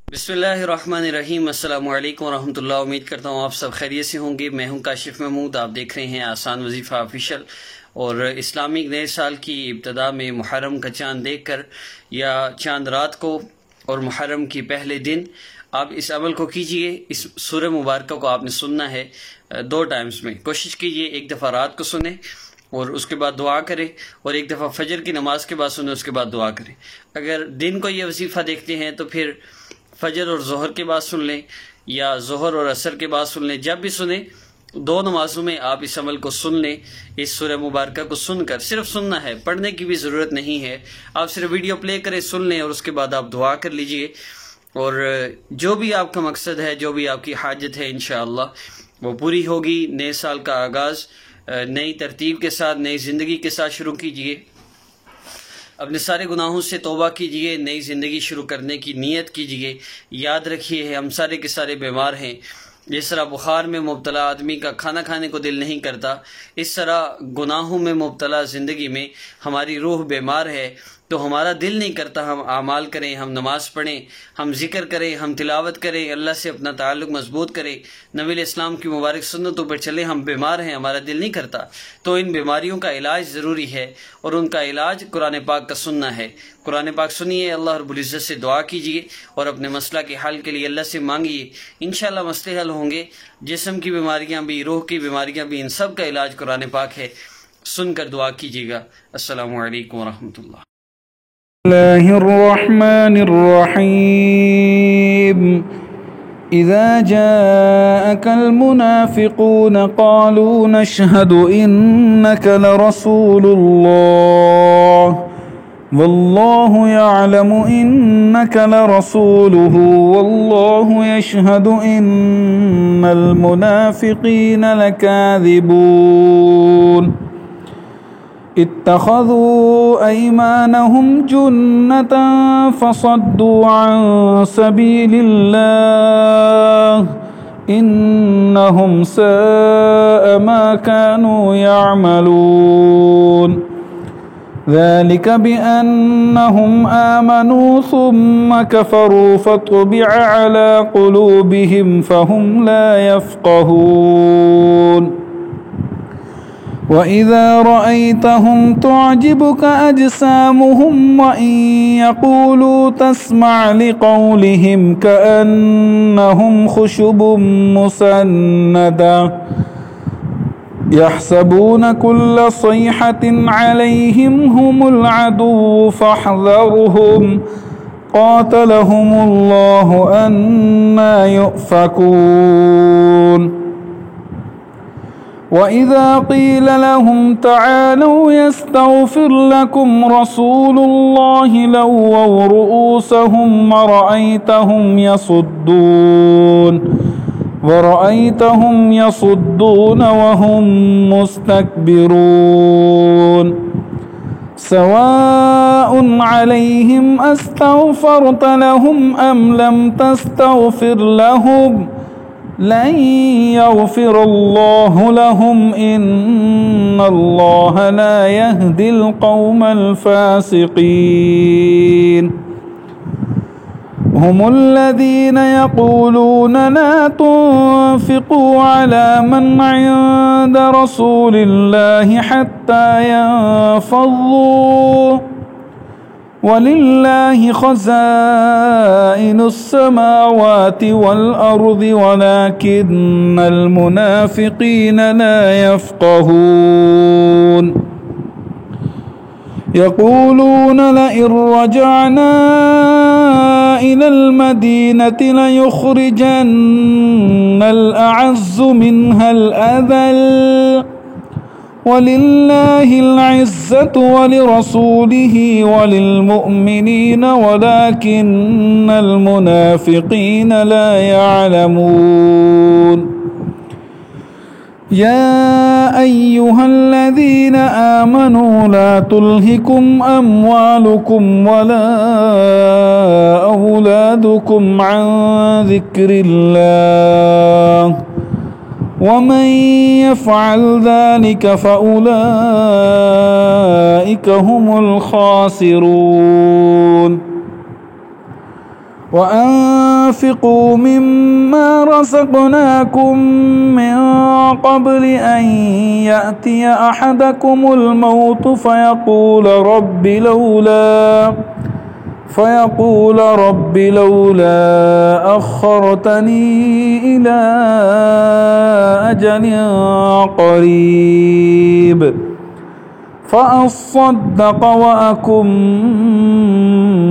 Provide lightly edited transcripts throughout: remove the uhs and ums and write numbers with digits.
बिस्मिल्लाहिर्रहमानिर्रहीम। अस्सलामु अलैकुम वरहमतुल्लाह। उम्मीद करता हूँ आप सब खैरियत से होंगे। मैं हूँ काशिफ महमूद। आप देख रहे हैं आसान वजीफ़ा ऑफिशियल। और इस्लामिक नए साल की इब्तदा में मुहर्रम का चाँद देखकर या चाँद रात को और मुहर्रम की पहले दिन आप इस अमल को कीजिए। इस सूरह मुबारक को आपने सुनना है 2 टाइम्स में। कोशिश कीजिए एक दफ़ा रात को सुने और उसके बाद दुआ करें, और एक दफ़ा फजर की नमाज के बाद सुने उसके बाद दुआ करें। अगर दिन को ये वजीफ़ा देखते हैं तो फिर फजर और ज़ोहर के बाद सुन लें या ज़ोहर और असर के बाद सुन लें। जब भी सुने 2 नमाजों में आप इस अमल को सुन लें। इस सूरह मुबारक को सुनकर, सिर्फ सुनना है, पढ़ने की भी ज़रूरत नहीं है। आप सिर्फ वीडियो प्ले करें, सुन लें और उसके बाद आप दुआ कर लीजिए। और जो भी आपका मकसद है, जो भी आपकी हाजत है, इंशाअल्लाह वो पूरी होगी। नए साल का आगाज़ नई तरतीब के साथ, नई ज़िंदगी के साथ शुरू कीजिए। अपने सारे गुनाहों से तौबा कीजिए, नई ज़िंदगी शुरू करने की नीयत कीजिए। याद रखिए हम सारे के सारे बीमार हैं। जिस तरह बुखार में मुब्तला आदमी का खाना खाने को दिल नहीं करता, इस तरह गुनाहों में मुब्तला ज़िंदगी में हमारी रूह बीमार है। तो हमारा दिल नहीं करता हम आमाल करें, हम नमाज़ पढ़ें, हम जिक्र करें, हम तिलावत करें, अल्लाह से अपना ताल्लुक़ मजबूत करें, नबी इस्लाम की मुबारक सुन्नतों पर चले। हम बीमार हैं, हमारा दिल नहीं करता। तो इन बीमारियों का इलाज ज़रूरी है और उनका इलाज कुरान पाक का सुनना है। कुरान पाक सुनिए, अल्लाह रब्बुल इज़्ज़त से दुआ कीजिए और अपने मसला के हल के लिए अल्लाह से मांगिए। इंशाअल्लाह मसले हल होंगे। जिस्म की बीमारियाँ भी, रूह की बीमारियाँ भी, इन सब का इलाज कुरान पाक है। सुनकर दुआ कीजिएगा। अस्सलामु अलैकुम वरहमतुल्लाह। बिस्मिल्लाहिर्रहमानिर्रहीम। इज़ा जाअकल मुनाफ़िक़ून क़ालू नशहदु इन्नका लरसूलुल्लाह वल्लाहु यअलमु इन्नका लरसूलुहु वल्लाहु यशहदु इन्नल मुनाफ़िक़ीन लकाज़िबून। इत्तख़ज़ू अयमानहुम जुन्नतन फ़सद्दू अन सबीलिल्लाह इन्नहुम साअ मा कानू यअमलून। ज़ालिक बिअन्नहुम आमनू सुम्म कफ़रू फ़तुबिअ अला क़ुलूबिहिम फ़हुम ला यफ़क़हून। वइज़ा रअयतहुम तुअजिबुक अजसामुहुम वइन यक़ूलू तस्मअ लिक़ौलिहिम कअन्नहुम खुशुबुम मुसन्नदा यहसबून कुल्ल सयहतिन अलैहिम हुमुल अदुव्वु फ़हज़रहुम क़ातलहुमुल्लाहु अन्ना युफ़कून। वइज़ा क़ील लहुम तआलू यस्तग़फ़िर लकुम रसूलुल्लाहि लव्वौ रुऊसहुम वरअयतहुम यसुद्दून वहुम मुस्तकबिरून। सवाउन अलैहिम अस्तग़फ़रत लहुम अम लम तस्तग़फ़िर लहुम लन यग़फ़िरल्लाहु लहुम इन्नल्लाह ला यहदिल क़ौमल फ़ासिक़ीन। हुमुल्लज़ीन यक़ूलून ला तुन्फ़िक़ू अला मन इन्द रसूलिल्लाहि हत्ता यन्फ़ज़्ज़ू वलिल्लाहि ख़ज़ाइनुस समावाति वल अर्ज़ि वलाकिन्नल मुनाफ़िक़ीन ला यफ़क़हून। यक़ूलून लइन रजअना इलल मदीनति लयुख़रिजन्नल अअज़्ज़ु मिन्हल अज़ल वलिल्लाहिल इज़्ज़तु वलिरसूलिहि वलिलमुअ्मिनीन वलाकिन्नल मुनाफ़िक़ीन ला यअलमून। या अय्युहल्लज़ीन आमनू ला तुल्हिकुम अम्वालुकुम वला औलादुकुम अन ज़िक्रिल्लाह वमन यफ़अल ज़ालिक फ़उलाइक हुमुल ख़ासिरून। وأنفقوا مما رزقناكم من قبل أن يأتي أحدكم الموت فيقول رب لولا أخرتني إلى أجل قريب فأصدق وأكن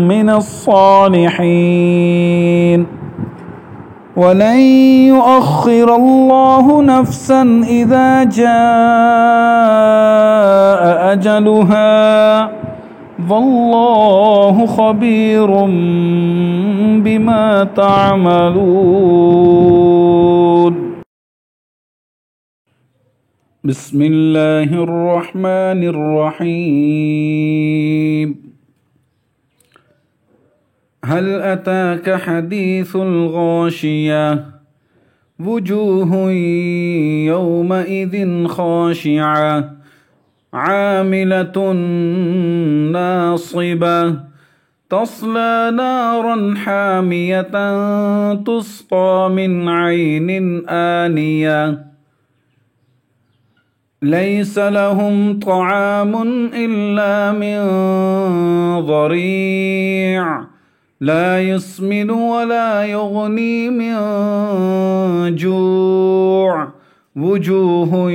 من الصالحين ولن يؤخر الله نفسا إذا جاء أجلها والله خبير بما تعملون. بسم الله الرحمن الرحيم. هل أتاك حديث الغاشية وجوه يومئذ خاشعة عاملة ناصبة تصلى نارا حامية تسقى من عين آنية ليس لهم طعام إلا من ضريع لا يسمن ولا يغني من جوع وجوه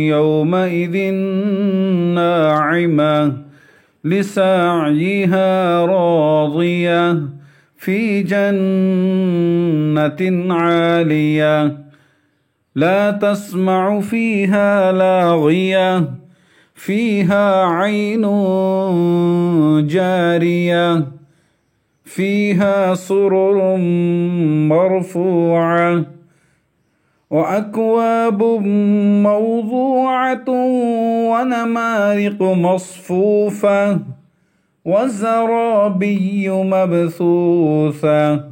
يومئذ ناعمة لسعيها راضية في جنة عالية لا تسمع فيها لاغية فيها عين جارية فيها سرر مرفوعة وأكواب موضوعة ونمارق مصفوفة وزرابي مبثوثة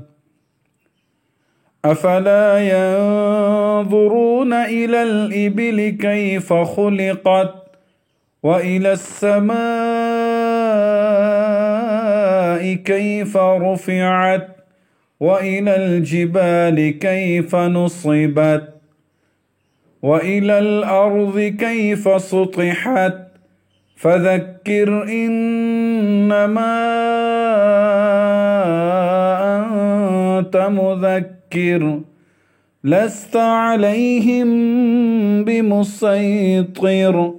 أفلا ينظرون إلى الإبل كيف خلقت وإلى السماء كيف رفعت وإلى الجبال كيف نصبت وإلى الأرض كيف سطحت فذكر إنما أنت مذكر لست عليهم بمسيطر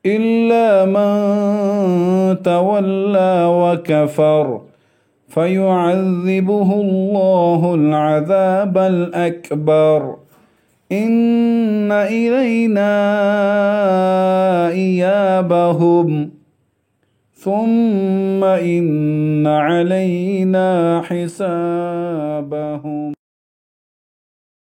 إلا من تولى وكفر فيعذبه الله العذاب الأكبر إن إلينا إيابهم ثم إن علينا حسابهم.